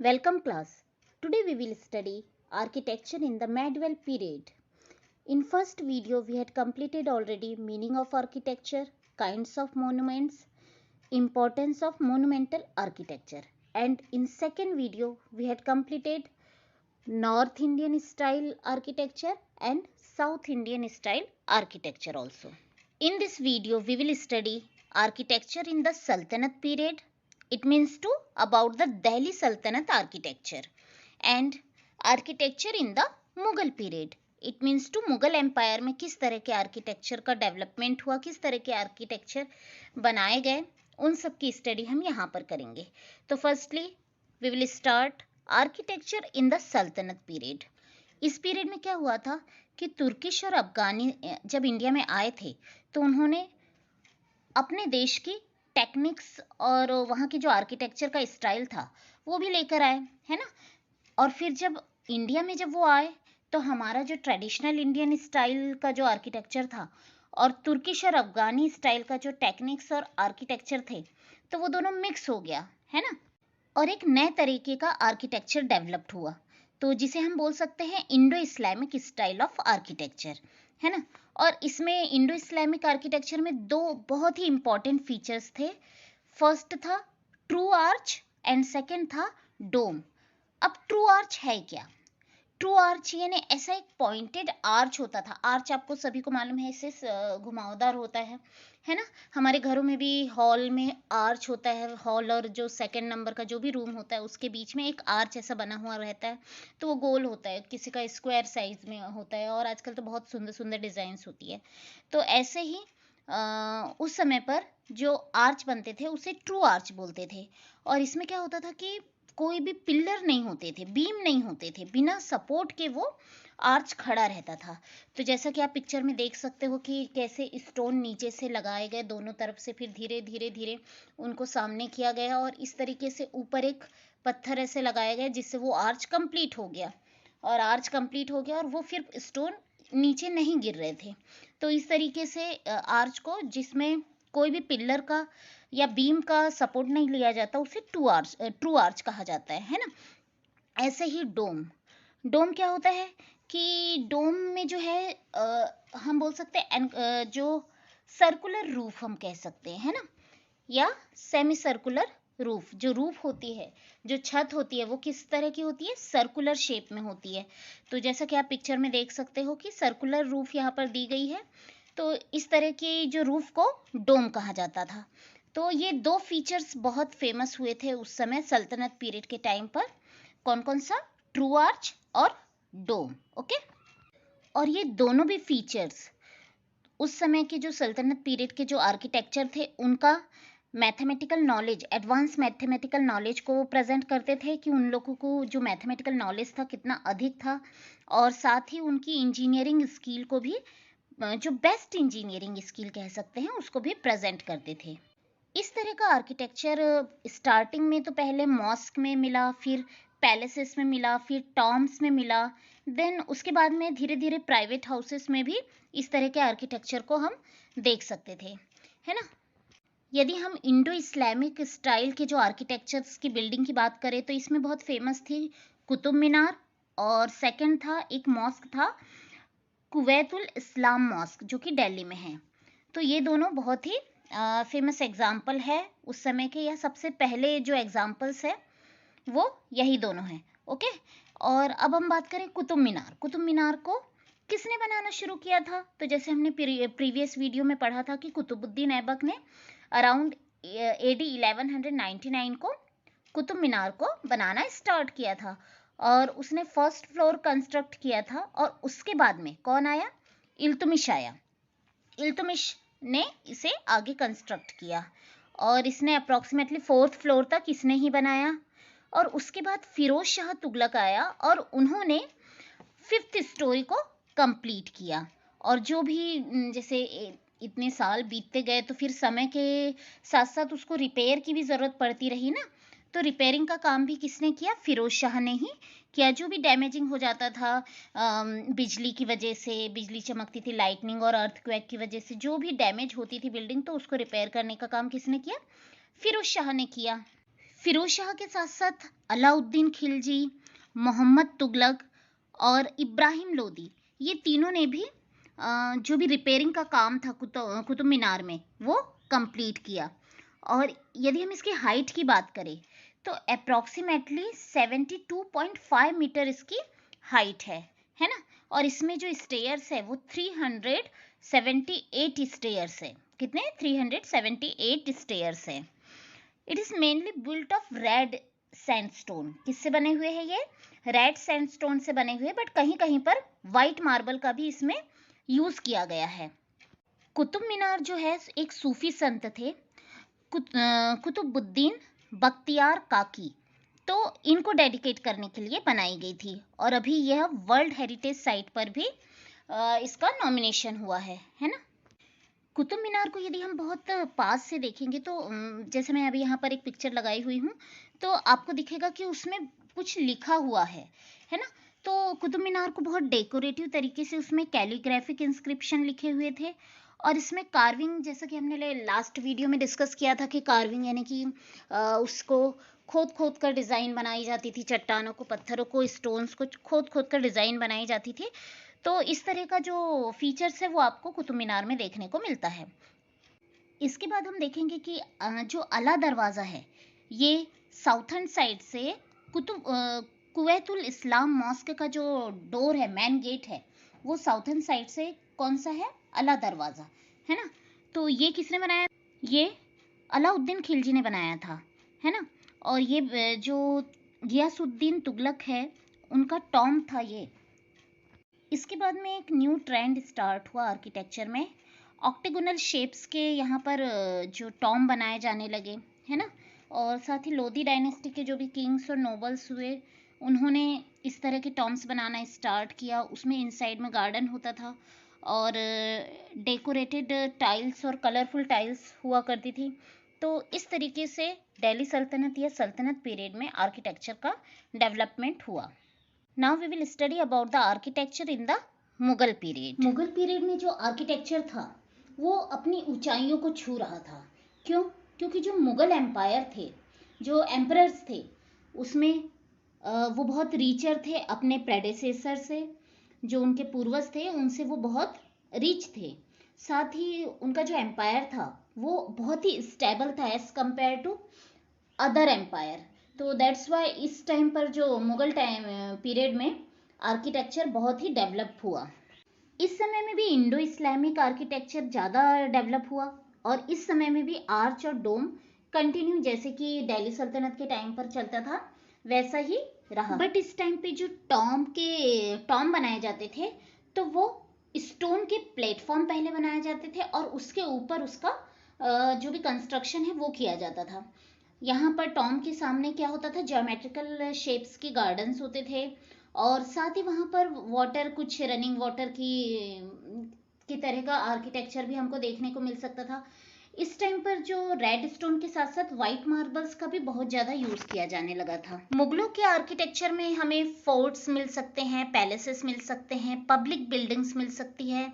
Welcome class. Today we will study architecture in the medieval period. In first video we had completed already meaning of architecture, kinds of monuments, importance of monumental architecture, and in second video we had completed North Indian style architecture and South Indian style architecture also. In this video we will study architecture in the Sultanate period. It means to about the Delhi Sultanate architecture, and architecture in the Mughal period. It means to Mughal empire में किस तरह के architecture का development हुआ, किस तरह के architecture बनाए गए, उन सब की स्टडी हम यहाँ पर करेंगे. तो firstly we will start architecture in the sultanate period. इस पीरियड में क्या हुआ था कि तुर्किश और अफगानी जब इंडिया में आए थे तो उन्होंने अपने देश की टेक्निक्स और वहाँ की जो आर्किटेक्चर का स्टाइल था वो भी लेकर आए, है ना. और फिर जब इंडिया में जब वो आए तो हमारा जो ट्रेडिशनल इंडियन स्टाइल का जो आर्किटेक्चर था और तुर्किश और अफगानी स्टाइल का जो टेक्निक्स और आर्किटेक्चर थे तो वो दोनों मिक्स हो गया, है ना. और एक नए तरीके का आर्किटेक्चर डेवलप्ड हुआ, तो जिसे हम बोल सकते हैं Indo Islamic style of architecture, है ना. और इसमें इंडो इस्लामिक आर्किटेक्चर में दो बहुत ही इंपॉर्टेंट फीचर्स थे. फर्स्ट था ट्रू आर्च एंड सेकंड था डोम. अब ट्रू आर्च है क्या? ट्रू आर्च यानी ऐसा एक पॉइंटेड आर्च होता था. आर्च आपको सभी को मालूम है, इससे घुमावदार होता है ना. हमारे घरों में भी हॉल में आर्च होता है. हॉल और जो सेकंड नंबर का जो भी रूम होता है उसके बीच में एक आर्च ऐसा बना हुआ रहता है, तो वो गोल होता है, किसी का स्क्वायर साइज में होता है, और आजकल तो बहुत सुंदर सुंदर डिजाइन्स होती है. तो ऐसे ही उस समय पर जो आर्च बनते थे उसे ट्रू आर्च बोलते थे. और इसमें क्या होता था कि कोई भी पिलर नहीं होते थे, बीम नहीं होते थे, बिना सपोर्ट के वो आर्च खड़ा रहता था. तो जैसा कि आप पिक्चर में देख सकते हो कि कैसे स्टोन नीचे से लगाए गए दोनों तरफ से, फिर धीरे धीरे धीरे उनको सामने किया गया और इस तरीके से ऊपर एक पत्थर ऐसे लगाया गया जिससे वो आर्च कंप्लीट हो गया. और आर्च कंप्लीट हो गया और वो फिर स्टोन नीचे नहीं गिर रहे थे. तो इस तरीके से आर्च को, जिसमें कोई भी पिलर का या बीम का सपोर्ट नहीं लिया जाता, उसे ट्रू आर्च कहा जाता है ना. ऐसे ही डोम. डोम क्या होता है कि डोम में जो है हम बोल सकते हैं जो सर्कुलर रूफ हम कह सकते हैं, है ना, या सेमी सर्कुलर रूफ. जो रूफ होती है, जो छत होती है, वो किस तरह की होती है? सर्कुलर शेप में होती है. तो जैसा कि आप पिक्चर में देख सकते हो कि सर्कुलर रूफ यहाँ पर दी गई है. तो इस तरह की जो रूफ को डोम कहा जाता था. तो ये दो फीचर्स बहुत फेमस हुए थे उस समय सल्तनत पीरियड के टाइम पर. कौन कौन सा? ट्रू आर्च और डोम. ओके. और ये दोनों भी फीचर्स उस समय के जो सल्तनत पीरियड के जो आर्किटेक्चर थे उनका mathematical knowledge, advance mathematical knowledge को प्रेजेंट करते थे कि उन लोगों को जो मैथमेटिकल नॉलेज था कितना अधिक था, और साथ ही उनकी इंजीनियरिंग स्किल को भी, जो बेस्ट इंजीनियरिंग स्किल कह सकते हैं, उसको भी प्रेजेंट करते थे. इस तरह का आर्किटेक्चर स्टार्टिंग में तो पहले मॉस्क में मिला, फिर पैलेसेस में मिला, फिर टॉम्ब्स में मिला, देन उसके बाद में धीरे धीरे प्राइवेट हाउसेस में भी इस तरह के आर्किटेक्चर को हम देख सकते थे, है ना. यदि हम इंडो इस्लामिक स्टाइल के जो आर्किटेक्चर्स की बिल्डिंग की बात करें तो इसमें बहुत फेमस थी कुतुब मीनार, और सेकंड था एक मॉस्क था कुवैतुल इस्लाम मॉस्क जो कि दिल्ली में है. तो ये दोनों बहुत ही फेमस एग्जाम्पल है उस समय के, या सबसे पहले जो एग्जाम्पल्स है वो यही दोनों हैं. ओके. और अब हम बात करें कुतुब मीनार. कुतुब मीनार को किसने बनाना शुरू किया था? तो जैसे हमने प्रीवियस वीडियो में पढ़ा था कि कुतुबुद्दीन ऐबक ने अराउंड AD 1199 को कुतुब मीनार को बनाना स्टार्ट किया था, और उसने फर्स्ट फ्लोर कंस्ट्रक्ट किया था. और उसके बाद में कौन आया? इल्तुमिश आया. इल्तुमिश ने इसे आगे कंस्ट्रक्ट किया, और इसने अप्रोक्सीमेटली फोर्थ फ्लोर तक इसने ही बनाया. और उसके बाद फिरोज शाह तुगलक आया और उन्होंने फिफ्थ स्टोरी को कंप्लीट किया. और जो भी जैसे इतने साल बीतते गए तो फिर समय के साथ साथ उसको रिपेयर की भी ज़रूरत पड़ती रही ना. तो रिपेयरिंग का काम भी किसने किया? फिरोज शाह ने ही किया. जो भी डैमेजिंग हो जाता था बिजली की वजह से, बिजली चमकती थी, लाइटनिंग और अर्थक्वेक की वजह से जो भी डैमेज होती थी बिल्डिंग, तो उसको रिपेयर करने का काम किसने किया? फिरोज शाह ने किया. फिरोज शाह के साथ साथ अलाउद्दीन खिलजी, मोहम्मद तुगलक और इब्राहिम लोदी, ये तीनों ने भी जो भी रिपेयरिंग का काम था कुतुब मीनार में वो कंप्लीट किया। और यदि हम इसकी हाइट की बात करें तो अप्रॉक्सीमेटली 72.5 मीटर इसकी हाइट है ना। और इसमें जो स्टेयर्स है वो 378 स्टेयर्स है। कितने? 378 स्टेयर्स है। It is mainly built of red sandstone. किससे बने हुए हैं ये? रेड सैंडस्टोन से बने हुए, बट कहीं कहीं पर व्हाइट मार्बल का भी इसमें यूज किया गया है। कुतुब मीनार जो है एक सूफी संत थे, कुतुबुद्दीन बख्तियार काकी, तो इनको डेडिकेट करने के लिए बनाई गई थी। और अभी यह वर्ल्ड हेरिटेज साइट पर भी इसका नॉमिनेशन हुआ है ना। कुतुब मीनार को यदि हम बहुत पास से देखेंगे तो जैसे मैं अभी यहाँ पर एक पिक्चर लगाई हुई हूँ, तो आपको दिखेगा कि उसमें कुछ लिखा हुआ है ना। तो कुतुब मीनार को बहुत डेकोरेटिव तरीके से उसमें कैलीग्राफिक इंस्क्रिप्शन लिखे हुए थे। और इसमें कार्विंग, जैसा कि हमने लास्ट वीडियो में डिस्कस किया था कि कार्विंग यानी कि उसको खोद खोद कर डिज़ाइन बनाई जाती थी, चट्टानों को, पत्थरों को, स्टोन्स को खोद खोद कर डिज़ाइन बनाई जाती थी। तो इस तरह का जो फीचर्स है वो आपको कुतुब मीनार में देखने को मिलता है। इसके बाद हम देखेंगे कि जो अला दरवाज़ा है ये साउथर्न साइड से कुवैतुल इस्लाम मॉस्क का जो डोर है, मेन गेट है, वो साउथर्न साइड से कौन सा है? अला दरवाज़ा, है ना। तो ये किसने बनाया? ये अलाउद्दीन खिलजी ने बनाया था, है ना। और ये जो गियासुद्दीन तुगलक है उनका टॉम था ये। इसके बाद में एक न्यू ट्रेंड स्टार्ट हुआ आर्किटेक्चर में। ऑक्टेगोनल शेप्स के यहाँ पर जो टॉम बनाए जाने लगे, है ना। और साथ ही लोधी डायनेस्टी के जो भी किंग्स और नोबल्स हुए उन्होंने इस तरह के टॉम्स बनाना स्टार्ट किया। उसमें इनसाइड में गार्डन होता था और डेकोरेटेड टाइल्स और कलरफुल टाइल्स हुआ करती थी। तो इस तरीके से दिल्ली सल्तनत या सल्तनत पीरियड में आर्किटेक्चर का डेवलपमेंट हुआ। Now we will study about the architecture in the Mughal period. Mughal period में जो आर्किटेक्चर था वो अपनी ऊंचाइयों को छू रहा था। क्यों? क्योंकि जो मुगल एम्पायर थे, जो एम्परर्स थे, उसमें वो बहुत रीचर थे अपने प्रेडेसेसर से। जो उनके पूर्वज थे उनसे वो बहुत रिच थे। साथ ही उनका जो एम्पायर था वो बहुत ही स्टेबल था as compare to other empire. तो दैट्स वाई इस टाइम पर जो मुगल टाइम पीरियड में आर्किटेक्चर बहुत ही डेवलप हुआ। इस समय में भी इंडो इस्लामिक आर्किटेक्चर ज़्यादा डेवलप हुआ और इस समय में भी आर्च और डोम कंटिन्यू, जैसे कि दिल्ली सल्तनत के टाइम पर चलता था वैसा ही रहा। बट इस टाइम पे जो टॉम बनाए जाते थे तो वो स्टोन के प्लेटफॉर्म पहले बनाए जाते थे और उसके ऊपर उसका जो भी कंस्ट्रक्शन है वो किया जाता था। यहाँ पर टॉम के सामने क्या होता था? ज्योमेट्रिकल शेप्स के गार्डन्स होते थे और साथ ही वहाँ पर वाटर, कुछ रनिंग वाटर की तरह का आर्किटेक्चर भी हमको देखने को मिल सकता था। इस टाइम पर जो रेड स्टोन के साथ साथ व्हाइट मार्बल्स का भी बहुत ज़्यादा यूज़ किया जाने लगा था। मुगलों के आर्किटेक्चर में हमें फोर्ट्स मिल सकते हैं, पैलेसेस मिल सकते हैं, पब्लिक बिल्डिंग्स मिल सकती है,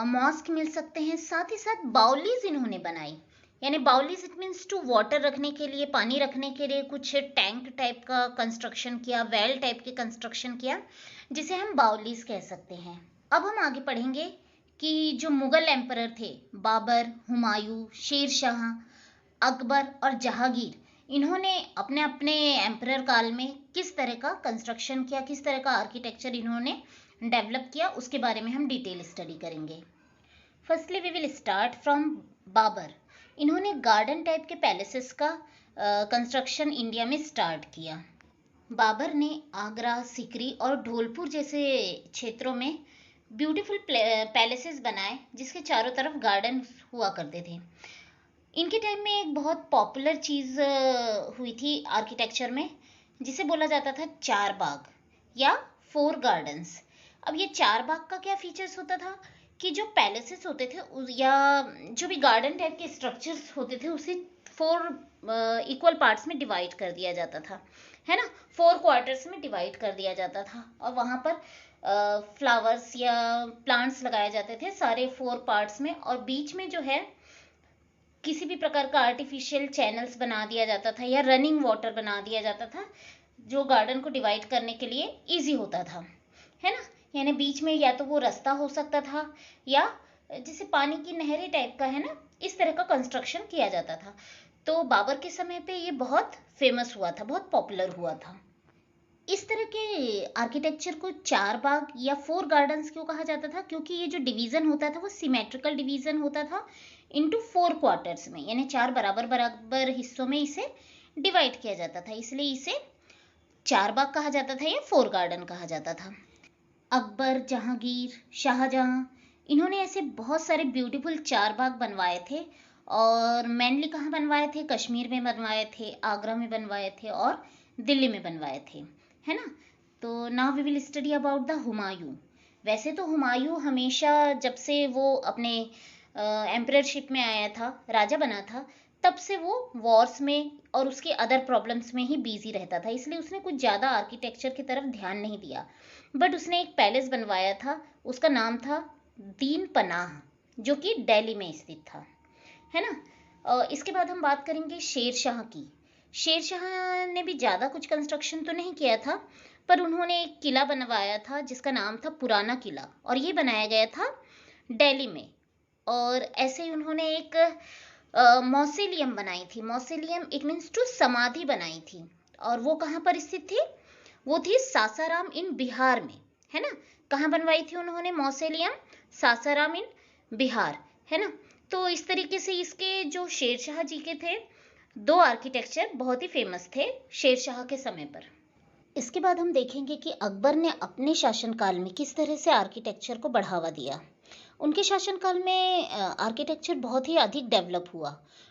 मॉस्क मिल सकते हैं, साथ ही साथ बाउलीज इन्होंने बनाई। यानी baolis it means to water रखने के लिए, पानी रखने के लिए कुछ टैंक टाइप का कंस्ट्रक्शन किया, वेल टाइप के कंस्ट्रक्शन किया, जिसे हम बाउलीज कह सकते हैं। अब हम आगे पढ़ेंगे कि जो मुगल एम्परर थे, बाबर, हुमायूं, शेर शाह, अकबर और जहांगीर, इन्होंने अपने अपने एम्परर काल में किस तरह का कंस्ट्रक्शन किया, किस तरह का आर्किटेक्चर इन्होंने डेवलप किया, उसके बारे में हम डिटेल स्टडी करेंगे। Firstly we will start from Babur. इन्होंने गार्डन टाइप के पैलेसेस का कंस्ट्रक्शन इंडिया में स्टार्ट किया। बाबर ने आगरा, सिकरी और धौलपुर जैसे क्षेत्रों में ब्यूटीफुल पैलेसेस बनाए जिसके चारों तरफ गार्डन हुआ करते थे। इनके टाइम में एक बहुत पॉपुलर चीज़ हुई थी आर्किटेक्चर में, जिसे बोला जाता था चार बाग या फोर गार्डन्स। अब ये चार बाग का क्या फीचर्स होता था कि जो पैलेसेस होते थे या जो भी गार्डन टाइप के स्ट्रक्चर्स होते थे उसे फोर इक्वल पार्ट्स में डिवाइड कर दिया जाता था, है ना। फोर क्वार्टर्स में डिवाइड कर दिया जाता था और वहाँ पर फ्लावर्स या प्लांट्स लगाए जाते थे सारे फोर पार्ट्स में। और बीच में जो है किसी भी प्रकार का आर्टिफिशियल चैनल्स बना दिया जाता था या रनिंग वाटर बना दिया जाता था, जो गार्डन को डिवाइड करने के लिए इजी होता था, है ना। यानी बीच में या तो वो रास्ता हो सकता था या जैसे पानी की नहरी टाइप का, है ना, इस तरह का कंस्ट्रक्शन किया जाता था। तो बाबर के समय पे ये बहुत फेमस हुआ था, बहुत पॉपुलर हुआ था। इस तरह के आर्किटेक्चर को चार बाग या फोर गार्डन्स क्यों कहा जाता था? क्योंकि ये जो डिवीजन होता था वो सिमेट्रिकल डिवीजन होता था इनटू फोर क्वार्टर्स में, यानी चार बराबर बराबर हिस्सों में इसे डिवाइड किया जाता था, इसलिए इसे चार बाग कहा जाता था या फोर गार्डन कहा जाता था। अकबर, जहांगीर, शाहजहां, इन्होंने ऐसे बहुत सारे ब्यूटीफुल चार बाग बनवाए थे, और मेनली कहाँ बनवाए थे? कश्मीर में बनवाए थे, आगरा में बनवाए थे और दिल्ली में बनवाए थे, है ना। तो now we will study about the Humayun. वैसे तो हुमायूं हमेशा जब से वो अपने एम्पररशिप में आया था, राजा बना था, तब से वो वॉर्स में और उसके अदर प्रॉब्लम्स में ही बिजी रहता था, इसलिए उसने कुछ ज़्यादा आर्किटेक्चर की तरफ ध्यान नहीं दिया। बट उसने एक पैलेस बनवाया था, उसका नाम था दीन पनाह, जो कि दिल्ली में स्थित था, है ना। इसके बाद हम बात करेंगे शेर शाह की। शेर शाह ने भी ज़्यादा कुछ कंस्ट्रक्शन तो नहीं किया था, पर उन्होंने एक किला बनवाया था जिसका नाम था पुराना किला, और ये बनाया गया था दिल्ली में। और ऐसे ही उन्होंने एक मौसेलियम बनाई थी। मौसेलियम इट मीन्स टू समाधि बनाई थी, और वो कहाँ पर स्थित थी? वो थी सासाराम इन बिहार में, है ना। कहाँ बनवाई थी उन्होंने मौसेलियम? सासाराम इन बिहार, है ना। तो इस तरीके से इसके जो शेरशाह जी के थे, दो आर्किटेक्चर बहुत ही फेमस थे शेरशाह के समय पर। इसके बाद हम देखेंगे कि अकबर ने अपने शासनकाल में किस तरह से आर्किटेक्चर को बढ़ावा दिया। उनके शासनकाल में आर्किटेक्चर बहुत ही अधिक डेवलप हुआ।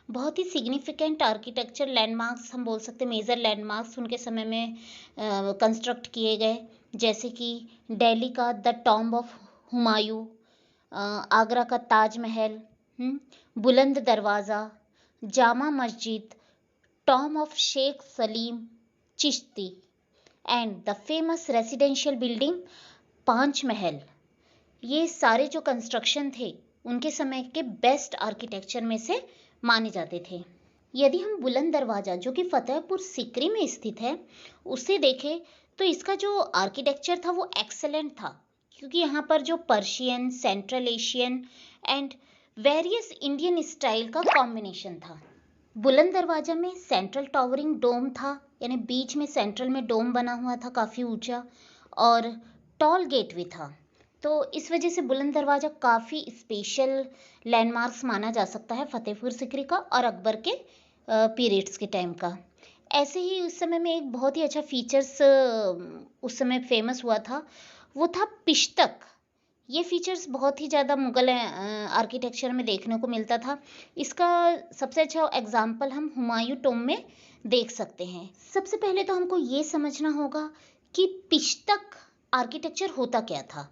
बहुत ही सिग्निफिकेंट आर्किटेक्चर लैंडमार्क्स हम बोल सकते हैं, मेजर लैंडमार्क्स उनके समय में कंस्ट्रक्ट किए गए, जैसे कि दिल्ली का the tomb of Humayun, Agra का Taj Mahal, Buland Darwaza, Jama Masjid, tomb of Sheikh Salim Chishti, and the famous residential building Panch Mahal. ये सारे जो कंस्ट्रक्शन थे उनके समय के बेस्ट आर्किटेक्चर में से माने जाते थे। यदि हम बुलंद दरवाज़ा, जो कि फतेहपुर सीकरी में स्थित है, उसे देखें तो इसका जो आर्किटेक्चर था वो एक्सेलेंट था, क्योंकि यहाँ पर जो Persian, central Asian and various Indian style का कॉम्बिनेशन था। बुलंद दरवाजा में सेंट्रल टॉवरिंग डोम था, यानी बीच में सेंट्रल में डोम बना हुआ था काफ़ी ऊंचा, और टॉल गेटवे था। तो इस वजह से बुलंद दरवाजा काफ़ी स्पेशल लैंडमार्क्स माना जा सकता है फतेहपुर सीकरी का और अकबर के पीरियड्स के टाइम का। ऐसे ही उस समय में एक बहुत ही अच्छा फीचर्स उस समय फेमस हुआ था, वो था पिश्तक। ये फीचर्स बहुत ही ज़्यादा मुगल आर्किटेक्चर में देखने को मिलता था। इसका सबसे अच्छा एग्जाम्पल हम हुमायूं टॉम्ब में देख सकते हैं। सबसे पहले तो हमको ये समझना होगा कि पिश्तक आर्किटेक्चर होता क्या था।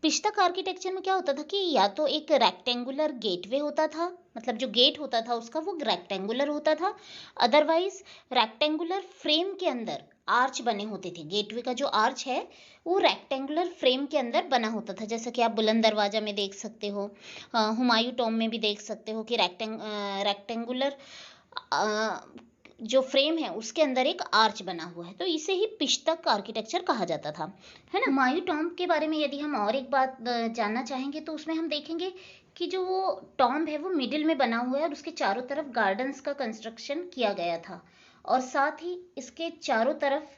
पिश्तक आर्किटेक्चर में क्या होता था कि या तो एक रेक्टेंगुलर गेटवे होता था, मतलब जो गेट होता था उसका वो रेक्टेंगुलर होता था, अदरवाइज रेक्टेंगुलर फ्रेम के अंदर आर्च बने होते थे। गेटवे का जो आर्च है वो रेक्टेंगुलर फ्रेम के अंदर बना होता था, जैसा कि आप बुलंद दरवाजा में देख सकते हो, हुमायूं टॉम्ब में भी देख सकते हो कि रेक्टेंगुलर जो फ्रेम है उसके अंदर एक आर्च बना हुआ है, तो इसे ही पिश्तक आर्किटेक्चर कहा जाता था, है ना। हुमायूं टॉम्ब के बारे में यदि हम और एक बात जानना चाहेंगे तो उसमें हम देखेंगे कि जो वो टॉम्ब है वो मिडिल में बना हुआ है और उसके चारों तरफ गार्डन्स का कंस्ट्रक्शन किया गया था, और साथ ही इसके चारों तरफ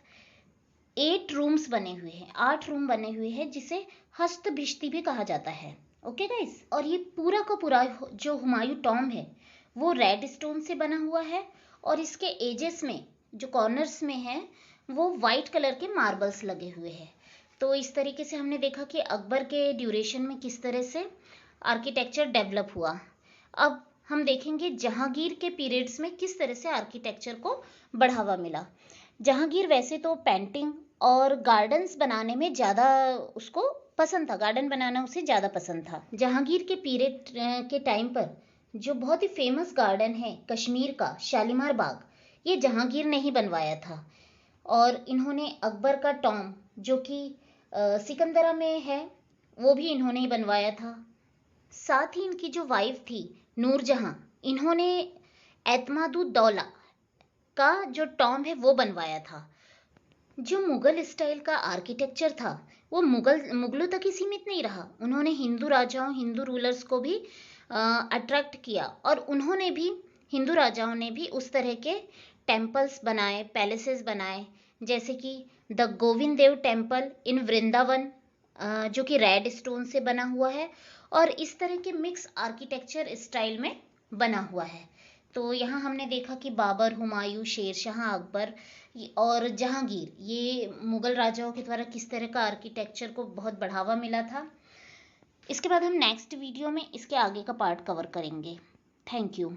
8 रूम्स बने हुए हैं, 8 रूम बने हुए हैं, जिसे हस्तभिष्टि भी कहा जाता है। ओके गाइस, और ये पूरा का पूरा जो हुमायूं टॉम्ब है वो रेड स्टोन से बना हुआ है, और इसके एजेस में जो कॉर्नर्स में है वो वाइट कलर के मार्बल्स लगे हुए हैं। तो इस तरीके से हमने देखा कि अकबर के ड्यूरेशन में किस तरह से आर्किटेक्चर डेवलप हुआ। अब हम देखेंगे जहांगीर के पीरियड्स में किस तरह से आर्किटेक्चर को बढ़ावा मिला। जहांगीर वैसे तो पेंटिंग और गार्डन्स बनाने में ज़्यादा उसको पसंद था, गार्डन बनाना उसे ज़्यादा पसंद था। जहांगीर के पीरियड के टाइम पर जो बहुत ही फेमस गार्डन है कश्मीर का शालीमार बाग, ये जहांगीर ने ही बनवाया था। और इन्होंने अकबर का टॉम्ब जो कि सिकंदरा में है वो भी इन्होंने ही बनवाया था। साथ ही इनकी जो वाइफ थी नूरजहां, इन्होंने एतमादुद्दौला का जो टॉम्ब है वो बनवाया था। जो मुगल स्टाइल का आर्किटेक्चर था वो मुगलों तक ही सीमित नहीं रहा, उन्होंने हिंदू राजाओं, हिंदू रूलर्स को भी अट्रैक्ट किया, और उन्होंने भी, हिंदू राजाओं ने भी उस तरह के टेम्पल्स बनाए, पैलेसेस बनाए, जैसे कि the Govind Dev temple in Vrindavan, जो कि रेड स्टोन से बना हुआ है और इस तरह के मिक्स आर्किटेक्चर स्टाइल में बना हुआ है। तो यहाँ हमने देखा कि बाबर, हुमायूं, शेरशाह, अकबर और जहांगीर, ये मुगल राजाओं के द्वारा किस तरह का आर्किटेक्चर को बहुत बढ़ावा मिला था। इसके बाद हम नेक्स्ट वीडियो में इसके आगे का पार्ट कवर करेंगे। Thank you.